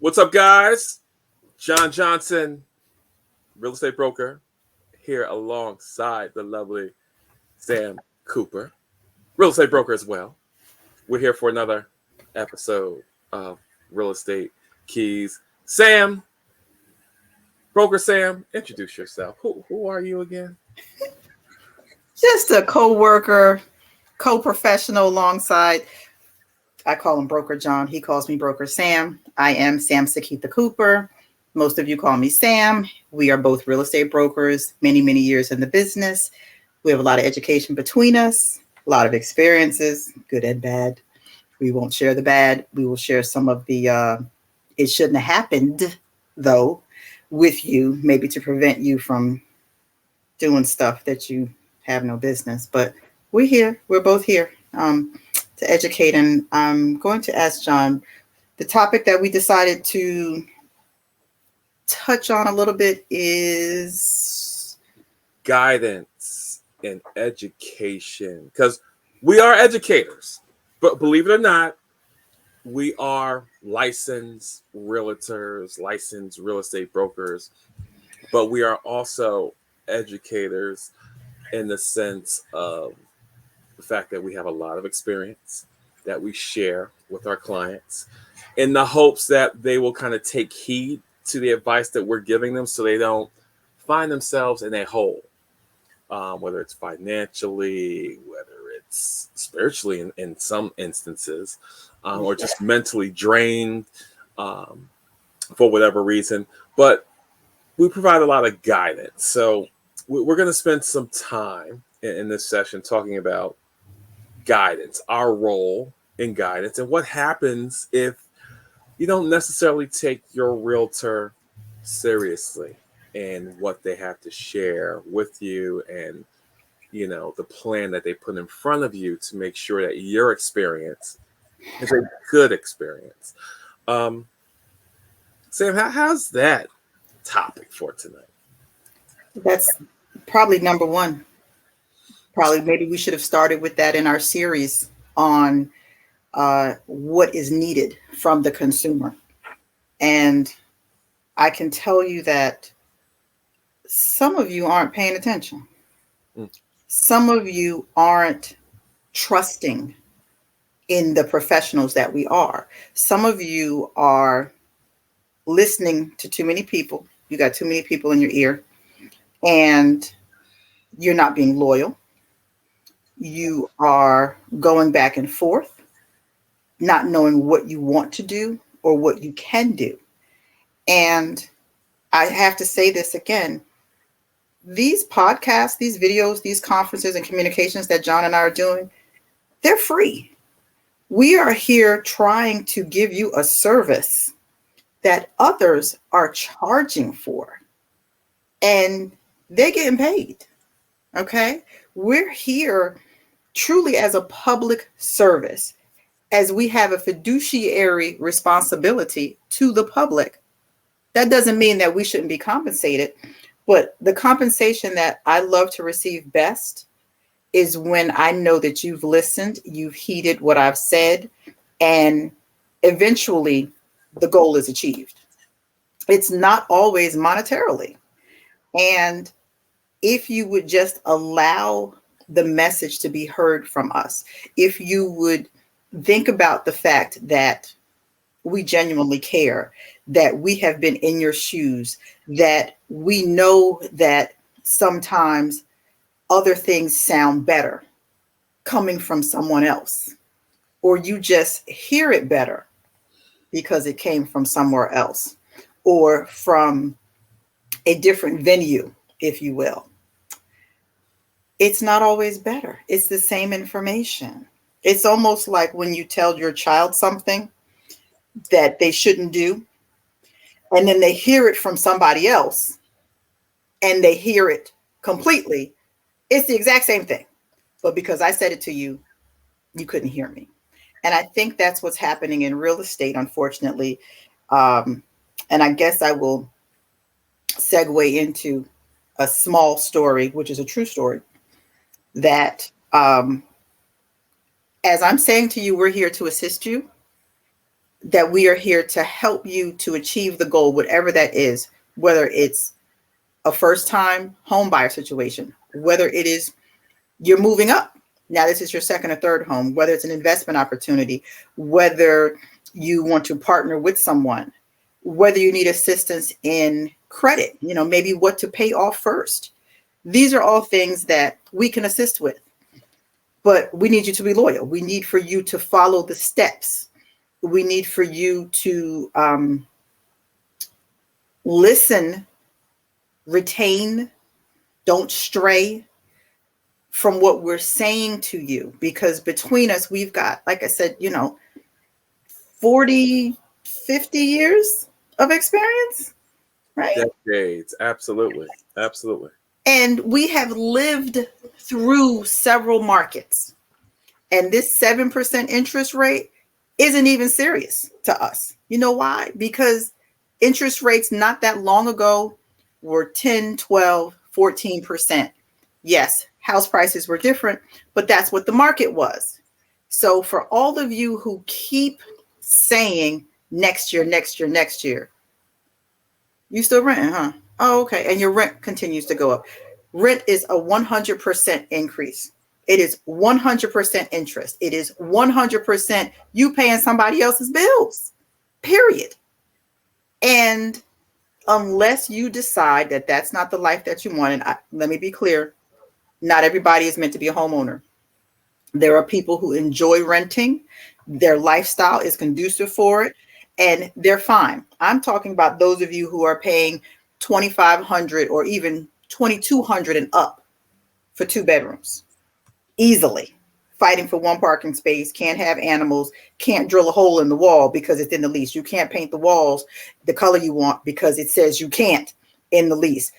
What's up, guys? John Johnson, real estate broker, here alongside the lovely Sam Cooper, real estate broker as well. We're here for another episode of Real Estate Keys. Sam, broker Sam, introduce yourself. Who are you again? Just a co-worker, co-professional alongside. I call him Broker John. He calls me Broker Sam. I am Samseketha Cooper. Most of you call me Sam. We are both real estate brokers, many, many years in the business. We have a lot of education between us, a lot of experiences, good and bad. We won't share the bad. We will share some of the, it shouldn't have happened, though, with you, maybe to prevent you from doing stuff that you have no business. But we're here. We're both here to educate. And I'm going to ask John, the topic that we decided to touch on a little bit is guidance and education, because we are educators, but believe it or not, we are licensed realtors, licensed real estate brokers, but we are also educators in the sense of the fact that we have a lot of experience that we share with our clients in the hopes that they will kind of take heed to the advice that we're giving them so they don't find themselves in a hole, whether it's financially, whether it's spiritually in some instances, or just mentally drained for whatever reason. But we provide a lot of guidance. So we're going to spend some time in this session talking about guidance, our role in guidance, and what happens if you don't necessarily take your realtor seriously and what they have to share with you, and the plan that they put in front of you to make sure that your experience is a good experience. Sam, how's that topic for tonight? That's probably number one. Probably maybe we should have started with that in our series on what is needed from the consumer. And I can tell you that some of you aren't paying attention. Some of you aren't trusting in the professionals that we are. Some of you are listening to too many people. You got too many people in your ear, and you're not being loyal. You are going back and forth, not knowing what you want to do or what you can do. And I have to say this again, these podcasts, these videos, these conferences and communications that John and I are doing, they're free. We are here trying to give you a service that others are charging for, and they're getting paid. Okay? We're here truly as a public service, as we have a fiduciary responsibility to the public. That doesn't mean that we shouldn't be compensated, but the compensation that I love to receive best is when I know that you've listened, you've heeded what I've said, and eventually the goal is achieved. It's not always monetarily. And if you would just allow the message to be heard from us, if you would think about the fact that we genuinely care, that we have been in your shoes, that we know that sometimes other things sound better coming from someone else, or you just hear it better because it came from somewhere else or from a different venue, if you will. It's not always better. It's the same information. It's almost like when you tell your child something that they shouldn't do, and then they hear it from somebody else and they hear it completely. It's the exact same thing. But because I said it to you, you couldn't hear me. And I think that's what's happening in real estate, unfortunately. And I guess I will segue into a small story, which is a true story, that as I'm saying to you, we're here to assist you. that we are here to help you to achieve the goal, whatever that is, whether it's a first time home buyer situation, whether it is you're moving up. Now, this is your second or third home, whether it's an investment opportunity, whether you want to partner with someone, whether you need assistance in credit, maybe what to pay off first. These are all things that we can assist with, but we need you to be loyal. We need for you to follow the steps. We need for you to listen, retain, don't stray from what we're saying to you, because between us, we've got, like I said, 40, 50 years of experience, right? Decades. Absolutely. Absolutely. And we have lived through several markets. And this 7% interest rate isn't even serious to us. You know why? Because interest rates not that long ago were 10, 12, 14%. Yes, house prices were different, but that's what the market was. So for all of you who keep saying next year, next year, next year, you still renting, huh? Oh, okay. And your rent continues to go up. Rent is a 100% increase. It is 100% interest. It is 100% you paying somebody else's bills, period. And unless you decide that that's not the life that you want, and let me be clear, not everybody is meant to be a homeowner. There are people who enjoy renting. Their lifestyle is conducive for it, and they're fine. I'm talking about those of you who are paying $2,500 or even $2,200 and up for 2 bedrooms easily, fighting for 1 parking space, can't have animals, can't drill a hole in the wall because it's in the lease. You can't paint the walls the color you want because it says you can't in the lease.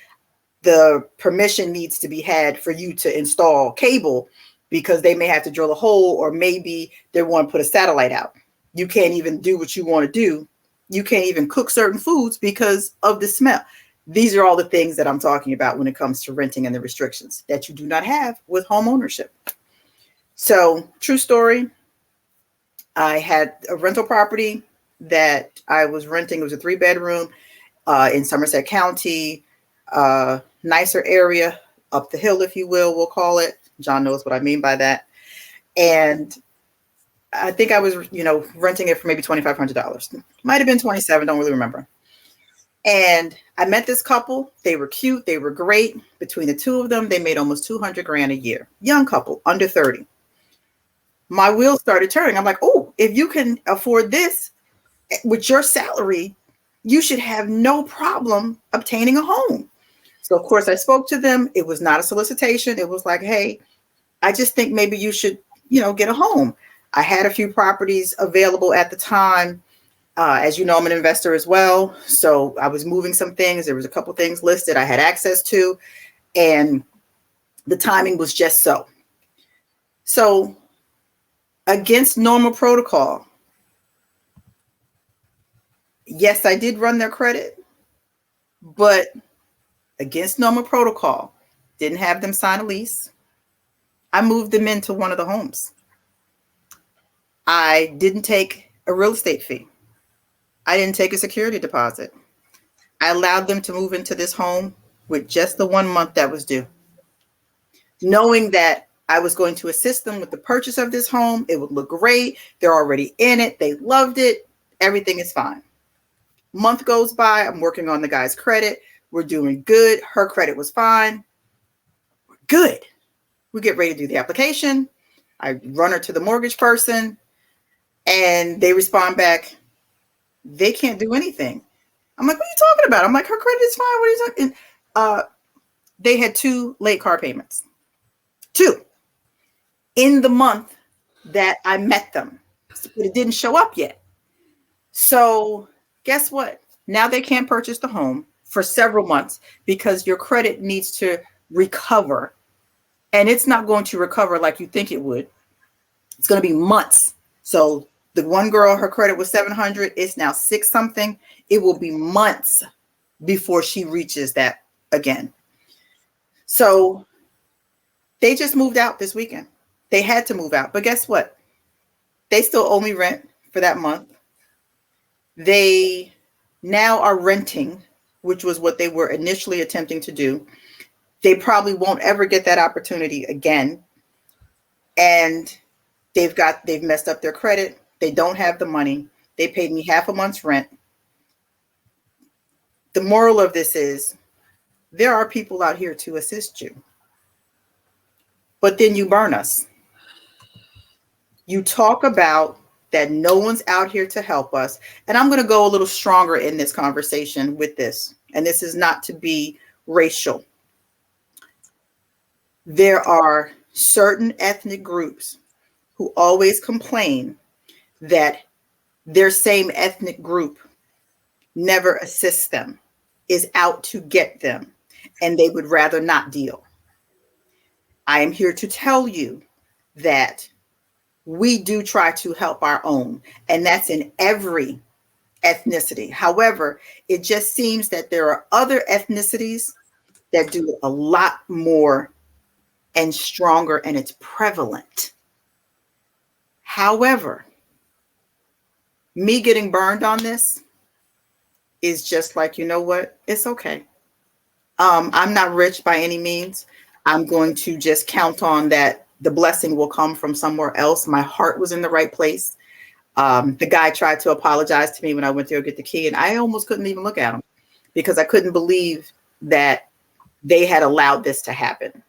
The permission needs to be had for you to install cable because they may have to drill a hole, or maybe they want to put a satellite out. You can't even do what you want to do. You can't even cook certain foods because of the smell. These are all the things that I'm talking about when it comes to renting and the restrictions that you do not have with home ownership. So, true story. I had a rental property that I was renting. It was a 3-bedroom in Somerset County, nicer area up the hill, if you will, we'll call it. John knows what I mean by that. And I think I was, renting it for maybe $2,500. Might have been 27, don't really remember. And I met this couple. They were cute. They were great. Between the two of them, they made almost $200,000 a year. Young couple, under 30. My wheels started turning. I'm like, oh, if you can afford this with your salary, you should have no problem obtaining a home. So, of course, I spoke to them. It was not a solicitation. It was like, hey, I just think maybe you should, get a home. I had a few properties available at the time. As you know, I'm an investor as well. So I was moving some things. There was a couple things listed I had access to, and the timing was just so. So against normal protocol, yes, I did run their credit, but against normal protocol, didn't have them sign a lease. I moved them into one of the homes. I didn't take a real estate fee. I didn't take a security deposit. I allowed them to move into this home with just the 1 month that was due, knowing that I was going to assist them with the purchase of this home. It would look great. They're already in it. They loved it. Everything is fine. Month goes by. I'm working on the guy's credit. We're doing good. Her credit was fine. We're good. We get ready to do the application. I run her to the mortgage person, and they respond back, they can't do anything. I'm like, what are you talking about? I'm like, her credit is fine. What are you talking? They had 2 late car payments. 2 in the month that I met them. But it didn't show up yet. So guess what? Now they can't purchase the home for several months because your credit needs to recover. And it's not going to recover like you think it would. It's going to be months. So the one girl, her credit was 700. It's now 6 something. It will be months before she reaches that again. So they just moved out this weekend. They had to move out. But guess what? They still owe me rent for that month. They now are renting, which was what they were initially attempting to do. They probably won't ever get that opportunity again. And they've messed up their credit. They don't have the money. They paid me half a month's rent. The moral of this is there are people out here to assist you, but then you burn us. You talk about that no one's out here to help us. And I'm going to go a little stronger in this conversation with this. And this is not to be racial. There are certain ethnic groups who always complain that their same ethnic group never assists them, is out to get them, and they would rather not deal. I am here to tell you that we do try to help our own, and that's in every ethnicity. However, it just seems that there are other ethnicities that do a lot more and stronger, and it's prevalent. However, me getting burned on this is just like, you know what? It's okay. I'm not rich by any means. I'm going to just count on that the blessing will come from somewhere else. My heart was in the right place. The guy tried to apologize to me when I went there to get the key, and I almost couldn't even look at him because I couldn't believe that they had allowed this to happen.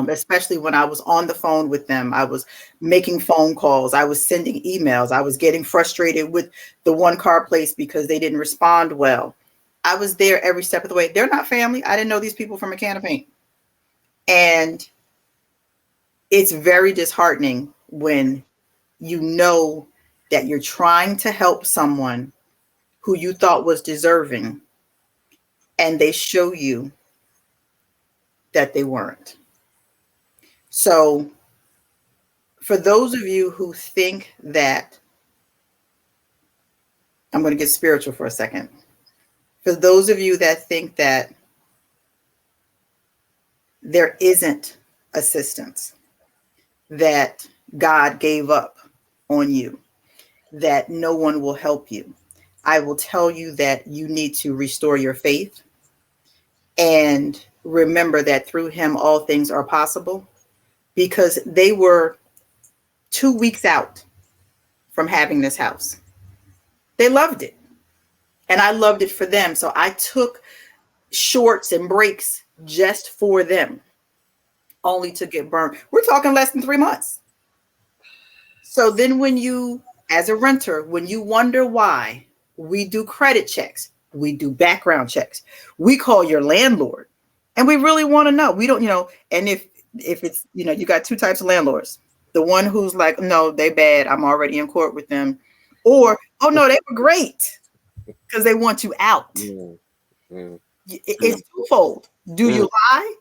Especially when I was on the phone with them, I was making phone calls, I was sending emails, I was getting frustrated with the one car place because they didn't respond well. I was there every step of the way. They're not family. I didn't know these people from a can of paint. And it's very disheartening when you know that you're trying to help someone who you thought was deserving, and they show you that they weren't. So for those of you who think that, I'm going to get spiritual for a second. For those of you that think that there isn't assistance, that God gave up on you, that no one will help you, I will tell you that you need to restore your faith and remember that through him all things are possible, because they were 2 weeks out from having this house. They loved it, and I loved it for them. So I took shorts and breaks just for them, only to get burned. We're talking less than 3 months. So then when you, as a renter, when you wonder why we do credit checks, we do background checks, we call your landlord, and we really want to know. We don't, and if it's, you got two types of landlords. The one who's like, no, they bad, I'm already in court with them. Or, oh no, they were great, because they want you out. It's twofold. Do you lie?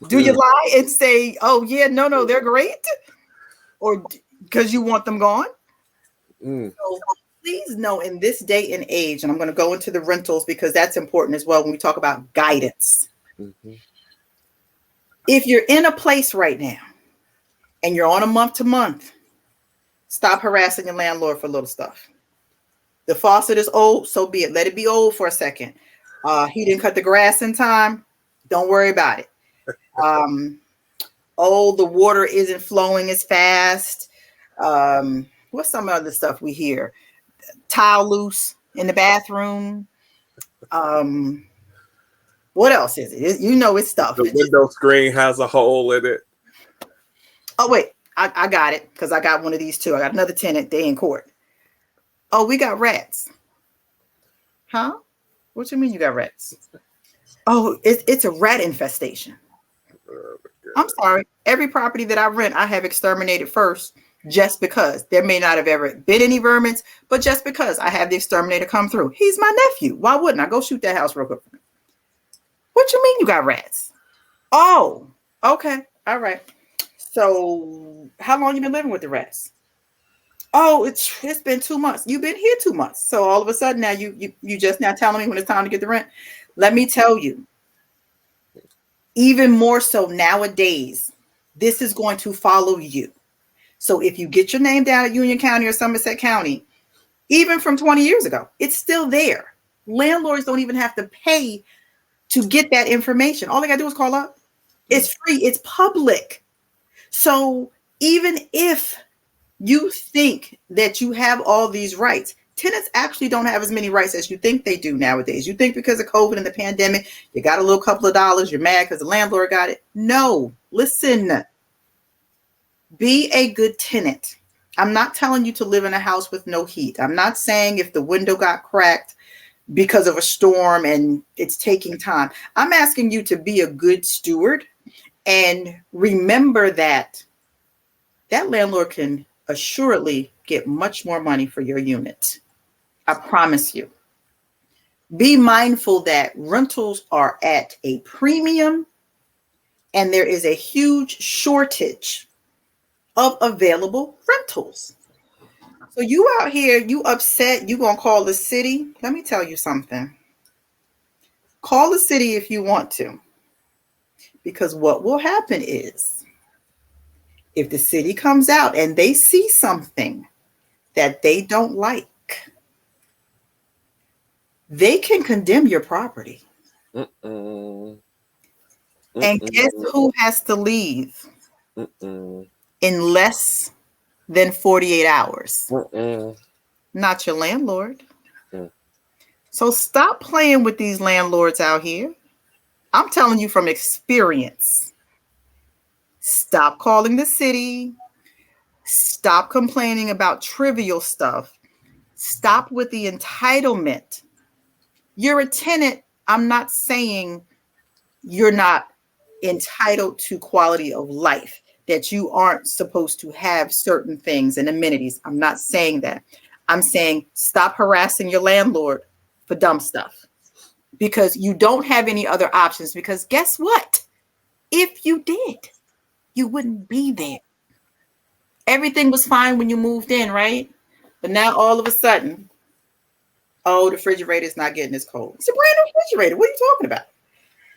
Do you lie and say, oh yeah, no, they're great? Or because you want them gone? So please know, in this day and age, and I'm going to go into the rentals because that's important as well when we talk about guidance. If you're in a place right now and you're on a month to month, stop harassing your landlord for little stuff. The faucet is old, so be it. Let it be old for a second. He didn't cut the grass in time. Don't worry about it. The water isn't flowing as fast. What's some other stuff we hear? Tile loose in the bathroom. What else is it? It's stuff. The window screen has a hole in it. Oh, wait. I got it, because I got one of these too. I got another tenant. They in court. Oh, we got rats. Huh? What you mean you got rats? Oh, it's a rat infestation. I'm sorry. Every property that I rent, I have exterminated first, just because there may not have ever been any vermins, but just because I have the exterminator come through. He's my nephew. Why wouldn't I go shoot that house real quick? What you mean you got rats? Oh, okay. All right. So how long you been living with the rats? Oh, it's been 2 months. You've been here 2 months. So all of a sudden now you just now telling me when it's time to get the rent. Let me tell you, even more so nowadays, this is going to follow you. So if you get your name down at Union County or Somerset County, even from 20 years ago. It's still there. Landlords don't even have to pay to get that information. All they got to do is call up. Mm. It's free, it's public. So even if you think that you have all these rights, tenants actually don't have as many rights as you think they do nowadays. You think because of COVID and the pandemic, you got a little couple of dollars, you're mad because the landlord got it. No, listen, be a good tenant. I'm not telling you to live in a house with no heat. I'm not saying if the window got cracked because of a storm and it's taking time. I'm asking you to be a good steward and remember that that landlord can assuredly get much more money for your unit. I promise you. Be mindful that rentals are at a premium and there is a huge shortage of available rentals. So you out here, you upset, you gonna call the city. Let me tell you something. Call the city if you want to, because what will happen is if the city comes out and they see something that they don't like, they can condemn your property. Mm-mm. And guess Mm-mm. who has to leave Mm-mm. in less than 48 hours? Mm-mm. Not your landlord. Mm. So stop playing with these landlords out here. I'm telling you from experience. Stop calling the city. Stop complaining about trivial stuff. Stop with the entitlement. You're a tenant. I'm not saying you're not entitled to quality of life, that you aren't supposed to have certain things and amenities. I'm not saying that. I'm saying stop harassing your landlord for dumb stuff because you don't have any other options. Because guess what? If you did, you wouldn't be there. Everything was fine when you moved in, right? But now all of a sudden, oh, the refrigerator is not getting as cold. It's a brand new refrigerator. What are you talking about?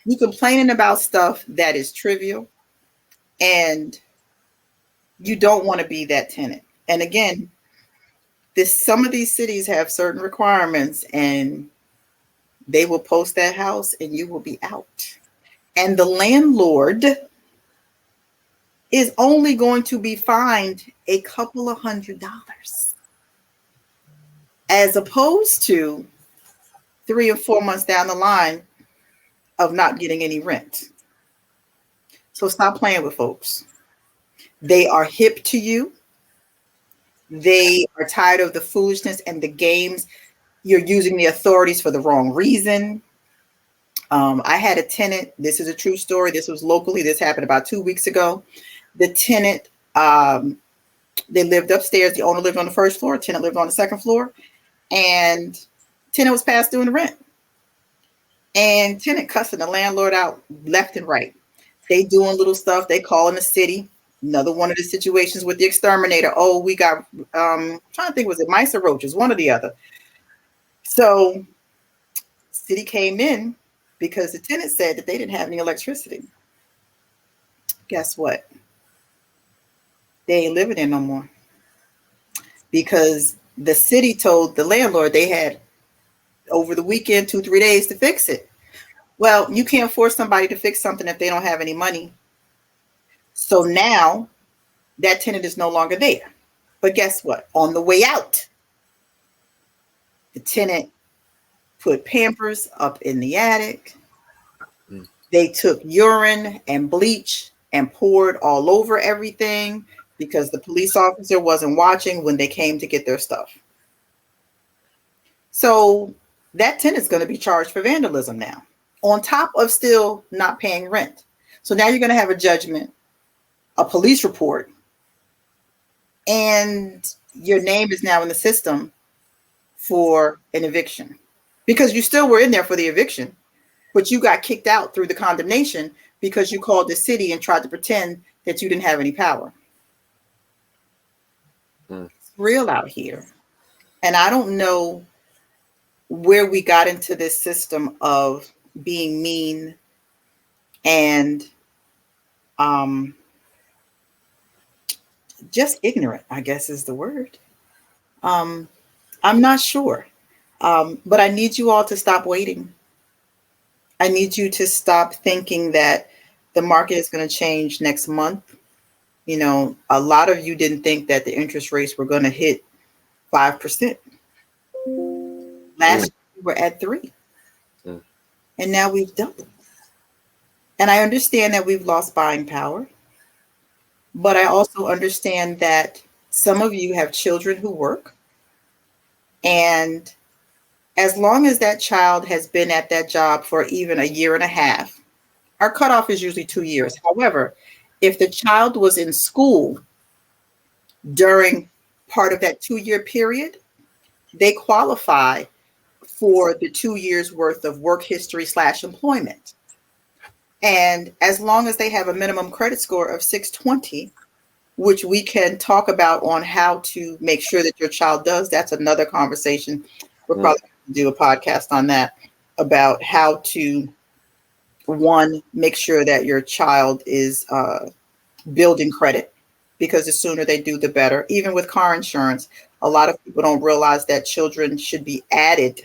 You complaining about stuff that is trivial, and you don't want to be that tenant. And again, this some of these cities have certain requirements, and they will post that house, and you will be out. And the landlord is only going to be fined a couple of $100s, as opposed to 3 or 4 months down the line of not getting any rent. So stop playing with folks. They are hip to you. They are tired of the foolishness and the games. You're using the authorities for the wrong reason. I had a tenant. This is a true story. This was locally. This happened about 2 weeks ago. The tenant, they lived upstairs. The owner lived on the first floor. Tenant lived on the second floor. And tenant was past due in the rent. And tenant cussing the landlord out left and right. They doing little stuff. They calling the city. Another one of the situations with the exterminator. Oh, we got trying to think, was it mice or roaches? One or the other. So city came in because the tenant said that they didn't have any electricity. Guess what? They ain't living there no more because the city told the landlord they had over the weekend 2 3 days to fix it. Well, you can't force somebody to fix something if they don't have any money. So now that tenant is no longer there. But guess what? On the way out, the tenant put Pampers up in the attic. Mm. They took urine and bleach and poured all over everything because the police officer wasn't watching when they came to get their stuff. So that tenant's going to be charged for vandalism now, on top of still not paying rent. So now you're going to have a judgment, a police report, and your name is now in the system for an eviction because you still were in there for the eviction, but you got kicked out through the condemnation because you called the city and tried to pretend that you didn't have any power. Mm. It's real out here. And I don't know where we got into this system of being mean and um, just ignorant, I guess is the word. Um, I'm not sure. But I need you all to stop waiting. I need you to stop thinking that the market is going to change next month. A lot of you didn't think that the interest rates were going to hit 5%. Last Mm, year we were at 3, mm, and now we've doubled. And I understand that we've lost buying power, but I also understand that some of you have children who work, and as long as that child has been at that job for even a year and a half, our cutoff is usually 2 years. However, if the child was in school during part of that 2 year period, they qualify for the 2 years worth of work history / employment. And as long as they have a minimum credit score of 620, which we can talk about on how to make sure that your child does, that's another conversation. We're mm, probably going to do a podcast on that, about how to, one, make sure that your child is building credit, because the sooner they do, the better. Even with car insurance, a lot of people don't realize that children should be added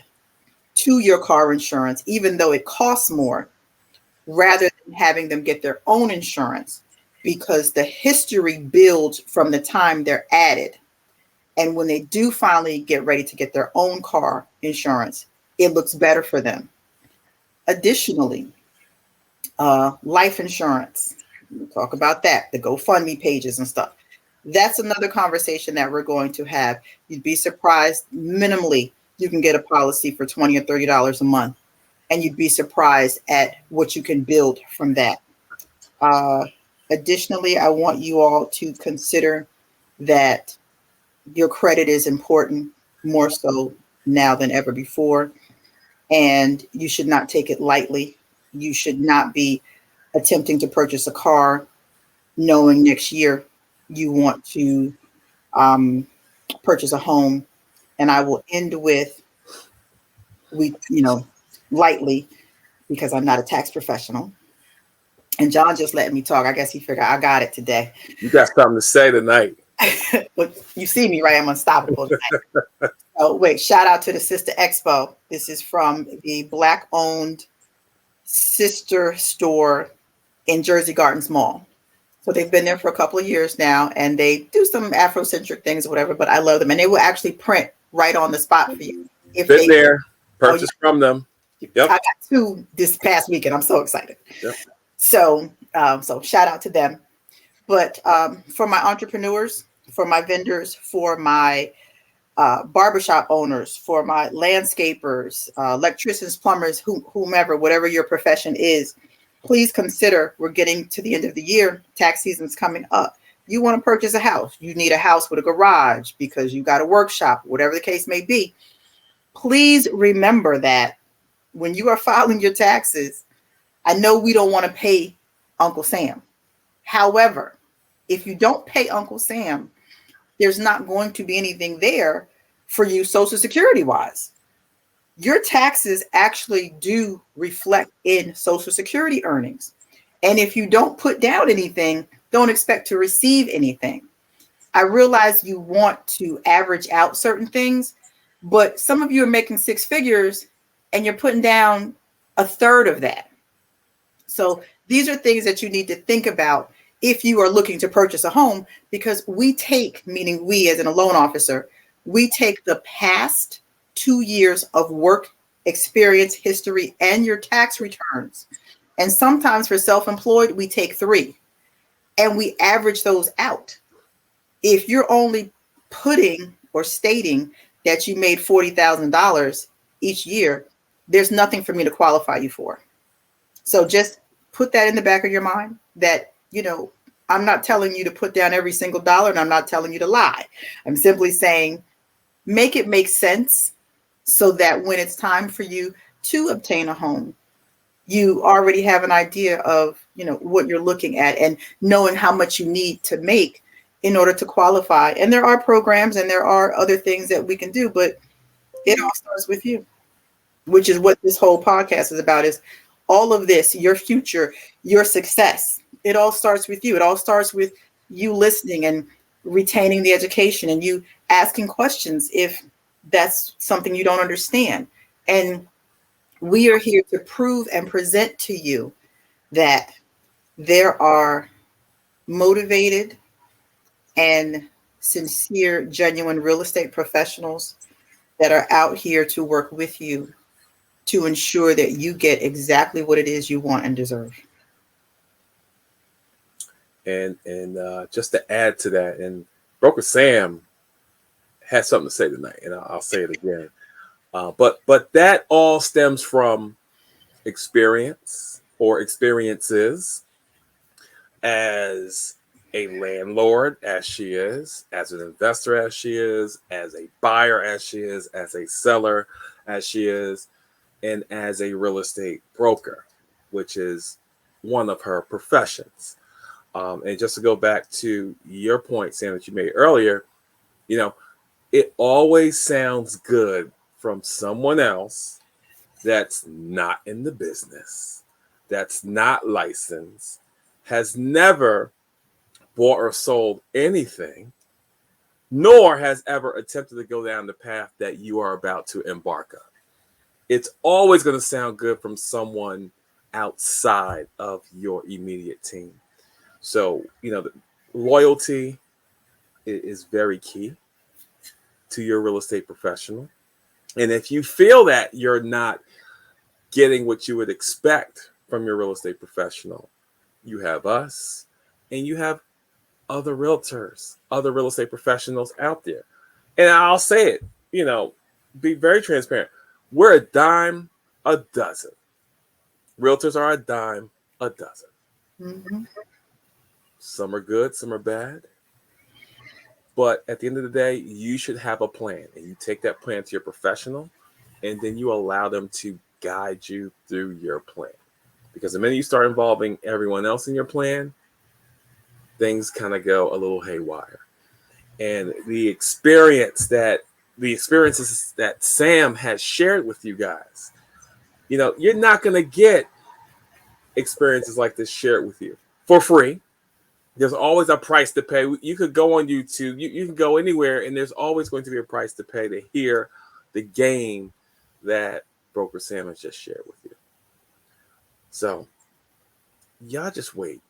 to your car insurance, even though it costs more, rather than having them get their own insurance, because the history builds from the time they're added. And when they do finally get ready to get their own car insurance, it looks better for them. Additionally, life insurance. We'll talk about that, the GoFundMe pages and stuff. That's another conversation that we're going to have. You'd be surprised, minimally, you can get a policy for $20 or $30 a month. And you'd be surprised at what you can build from that. Uh, Additionally, I want you all to consider that your credit is important, more so now than ever before. And you should not take it lightly. You should not be attempting to purchase a car knowing next year you want to purchase a home. And I will end with, lightly, because I'm not a tax professional. And John just let me talk. I guess he figured I got it today. you got something to say tonight. But you see me, right? I'm unstoppable tonight. Oh, wait, shout out to the Sister Expo. This is from the Black owned sister store in Jersey Gardens Mall. So they've been there for a couple of years now, and they do some Afrocentric things or whatever, but I love them. And they will actually print right on the spot for you. If Been they, there, oh, purchase from them. yeah, Yep. I got 2 this past weekend. I'm so excited. Yep. So shout out to them. But for my entrepreneurs, for my vendors, for my barbershop owners, for my landscapers, electricians, plumbers, whomever, whatever your profession is, please consider, we're getting to the end of the year, tax season's coming up. You want to purchase a house, you need a house with a garage because you got a workshop, whatever the case may be. Please remember that when you are filing your taxes, I know we don't want to pay Uncle Sam. However, if you don't pay Uncle Sam, there's not going to be anything there for you Social Security wise. Your taxes actually do reflect in Social Security earnings. And if you don't put down anything, don't expect to receive anything. I realize you want to average out certain things, but some of you are making 6 figures and you're putting down a third of that. So these are things that you need to think about if you are looking to purchase a home, because we take, meaning we as in a loan officer, we take the past 2 years of work experience history and your tax returns. And sometimes for self-employed, we take 3 and we average those out. If you're only putting or stating that you made $40,000 each year, there's nothing for me to qualify you for. So just put that in the back of your mind that, I'm not telling you to put down every single dollar, and I'm not telling you to lie. I'm simply saying, make it make sense so that when it's time for you to obtain a home, you already have an idea of, what you're looking at and knowing how much you need to make in order to qualify. And there are programs and there are other things that we can do, but it all starts with you, which is what this whole podcast is about, is all of this, your future, your success. It all starts with you. It all starts with you listening and retaining the education and you asking questions. If That's something you don't understand. And we are here to prove and present to you that there are motivated and sincere, genuine real estate professionals that are out here to work with you to ensure that you get exactly what it is you want and deserve. And just to add to that, and Broker Sam had something to say tonight, and I'll say it again. But that all stems from experience or experiences as a landlord, as she is, as an investor, as she is, as a buyer, as she is, as a seller, as she is, and as a real estate broker, which is one of her professions. And just to go back to your point, Sam, that you made earlier, you know, it always sounds good from someone else that's not in the business, that's not licensed, has never bought or sold anything, nor has ever attempted to go down the path that you are about to embark on. It's always going to sound good from someone outside of your immediate team. So, the loyalty is very key to your real estate professional. And if you feel that you're not getting what you would expect from your real estate professional, you have us and you have other realtors, other real estate professionals out there. And I'll say it, be very transparent. We're a dime a dozen. Realtors are a dime a dozen. Mm-hmm. Some are good, some are bad. But at the end of the day, you should have a plan, and you take that plan to your professional, and then you allow them to guide you through your plan. Because the minute you start involving everyone else in your plan, things kind of go a little haywire. And the experiences that Sam has shared with you guys, you're not going to get experiences like this shared with you for free. There's always a price to pay. You could go on YouTube, you can go anywhere, and there's always going to be a price to pay to hear the game that Broker Sam has just shared with you. So, y'all just wait,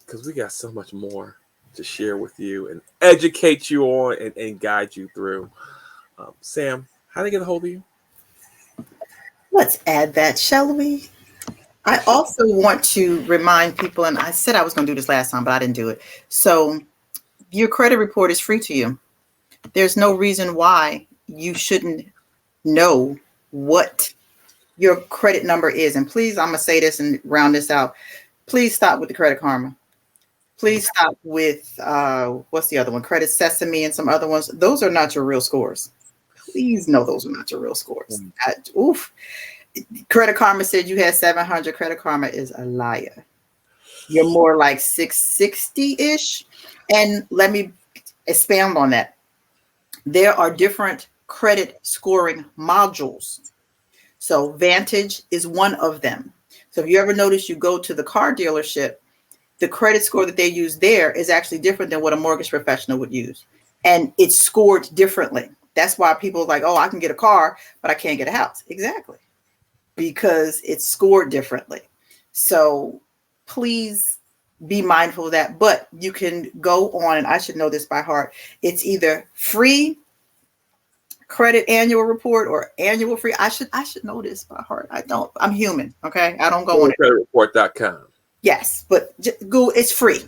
because we got so much more to share with you and educate you on and guide you through. Sam, how do they get a hold of you? Let's add that, shall we? I also want to remind people, and I said I was going to do this last time, but I didn't do it. So your credit report is free to you. There's no reason why you shouldn't know what your credit number is. And please, I'm going to say this and round this out. Please stop with the Credit Karma. Please stop with, what's the other one? Credit Sesame and some other ones. Those are not your real scores. Please know those are not your real scores. Oof. Credit Karma said you had 700. Credit Karma is a liar. You're more like 660-ish. And let me expand on that. There are different credit scoring modules. So Vantage is one of them. So if you ever notice, you go to the car dealership, the credit score that they use there is actually different than what a mortgage professional would use. And it's scored differently. That's why people are like, oh, I can get a car, but I can't get a house. Exactly. Because it's scored differently. So please be mindful of that. But you can go on, and I should know this by heart. It's either free credit annual report or annual free. I should know this by heart. I don't. I'm human. Okay. I don't go on it. Creditreport.com. Yes, but Google, it's free.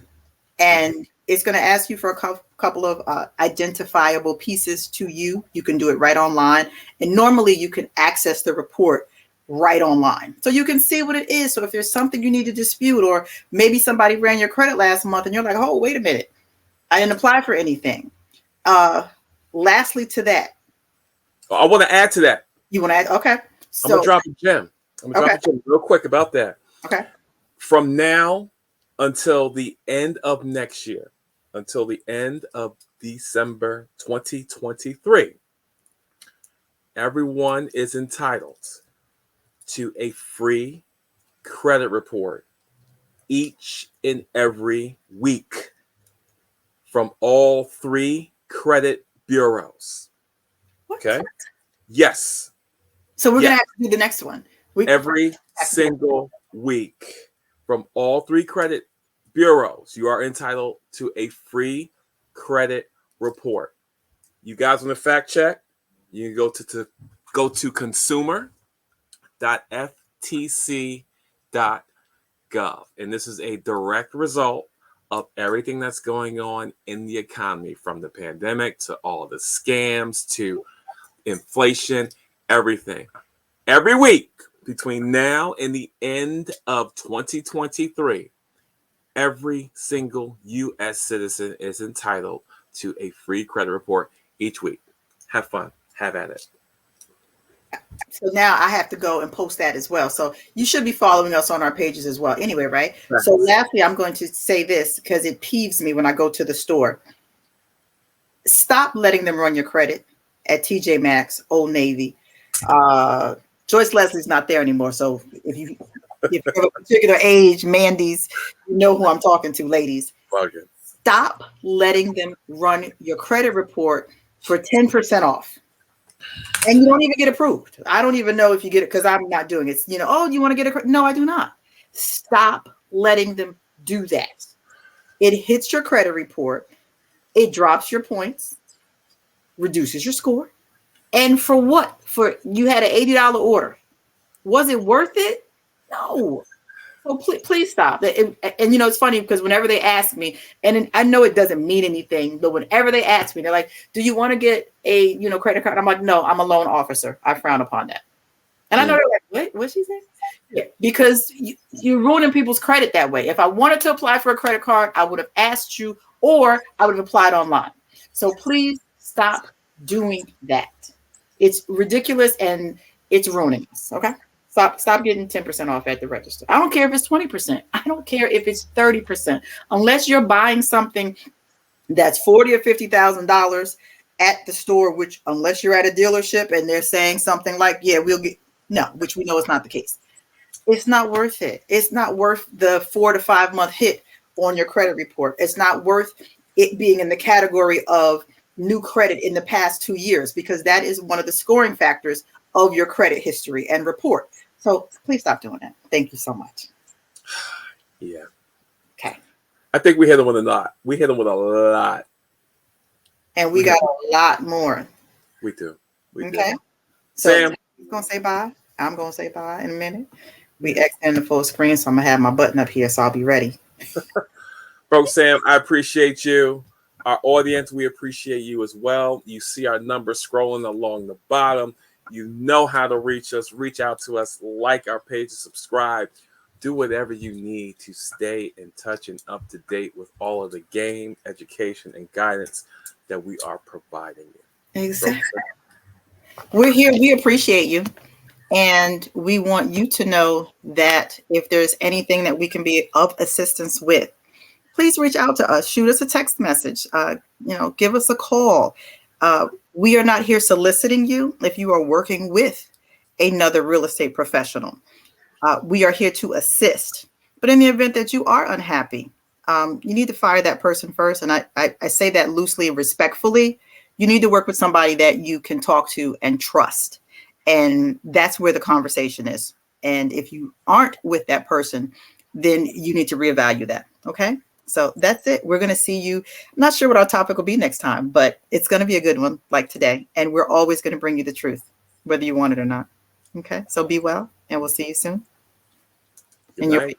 And it's going to ask you for a couple of identifiable pieces to you. You can do it right online. And normally you can access the report right online. So you can see what it is. So if there's something you need to dispute, or maybe somebody ran your credit last month and you're like, oh, wait a minute, I didn't apply for anything. Lastly to that. I want to add to that. You want to add? Okay. So, I'm going to drop a gem. Real quick about that. Okay. From now until the end of next year, until the end of December 2023, everyone is entitled to a free credit report each and every week from all 3 credit bureaus. Okay. Yes. So we're Yes. gonna have to do the next one. We Every single week from all three credit bureaus, you are entitled to a free credit report. You guys want to fact check? You can go to consumer.ftc.gov. And this is a direct result of everything that's going on in the economy, from the pandemic to all the scams to inflation, everything. Every week between now and the end of 2023, every single U.S. citizen is entitled to a free credit report each week. Have fun. Have at it. So now I have to go and post that as well. So you should be following us on our pages as well. Anyway, right? So lastly, I'm going to say this because it peeves me when I go to the store. Stop letting them run your credit at TJ Maxx, Old Navy. Joyce Leslie's not there anymore. So if you're of a particular age, Mandy's, you know who I'm talking to, ladies. Okay. Stop letting them run your credit report for 10% off. And you don't even get approved. I don't even know if you get it because I'm not doing it. You know, oh, you want to get a? No, I do not. Stop letting them do that. It hits your credit report. It drops your points, reduces your score. And for what? For you had an $80 order. Was it worth it? No. So please stop. And you know, it's funny because whenever they ask me, and I know it doesn't mean anything, but whenever they ask me, they're like, "Do you want to get a credit card?" I'm like, "No, I'm a loan officer. I frown upon that." And I know they're like, "What? What's she saying?" Yeah, because you're ruining people's credit that way. If I wanted to apply for a credit card, I would have asked you, or I would have applied online. So please stop doing that. It's ridiculous and it's ruining us. Okay. Stop getting 10% off at the register. I don't care if it's 20%. I don't care if it's 30%. Unless you're buying something that's $40,000 or $50,000 at the store, which unless you're at a dealership and they're saying something like, yeah, we'll get, no, which we know is not the case. It's not worth it. It's not worth the 4 to 5 month hit on your credit report. It's not worth it being in the category of new credit in the past 2 years, because that is one of the scoring factors of your credit history and report. So please stop doing that. Thank you so much. Yeah. Okay. I think we hit them with a lot. We hit them with a lot. And we got a lot more. We do. Okay. Do. So Sam, you're going to say bye. I'm going to say bye in a minute. We extend the full screen, so I'm going to have my button up here, so I'll be ready. Bro, Sam, I appreciate you. Our audience, we appreciate you as well. You see our numbers scrolling along the bottom. You know how to reach us. Reach out to us, like our page, subscribe. Do whatever you need to stay in touch and up to date with all of the game, education, and guidance that we are providing you. Exactly. We're here. We appreciate you. And we want you to know that if there's anything that we can be of assistance with, please reach out to us. Shoot us a text message. Give us a call. We are not here soliciting you if you are working with another real estate professional. We are here to assist. But in the event that you are unhappy, you need to fire that person first. And I say that loosely and respectfully. You need to work with somebody that you can talk to and trust. And that's where the conversation is. And if you aren't with that person, then you need to reevaluate that. Okay. So that's it. We're going to see you. I'm not sure what our topic will be next time, but it's going to be a good one like today. And we're always going to bring you the truth, whether you want it or not. Okay. So be well, and we'll see you soon. Good night.